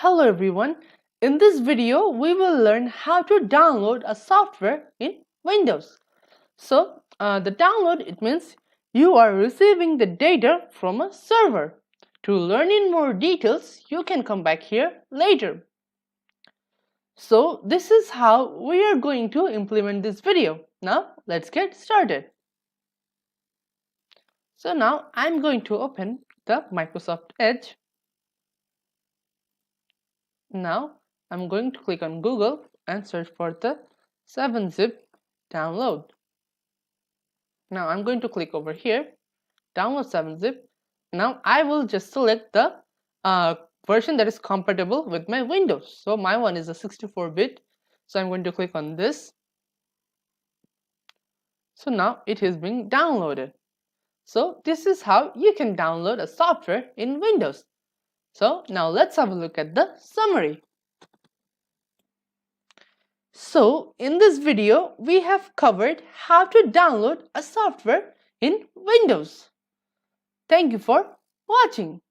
Hello everyone. In this video, we will learn how to download a software in Windows. So, the download, it means you are receiving the data from a server. To learn in more details, you can come back here later. So, this is how we are going to implement this video. Now, let's get started. So now, I'm going to open the Microsoft Edge. Now, I'm going to click on Google and search for the 7-zip download. Now, I'm going to click over here, download 7-zip. Now, I will just select the version that is compatible with my Windows. So, my one is a 64-bit. So, I'm going to click on this. So, now it is being downloaded. So, this is how you can download a software in Windows. So, now let's have a look at the summary. So, in this video, we have covered how to download a software in Windows. Thank you for watching.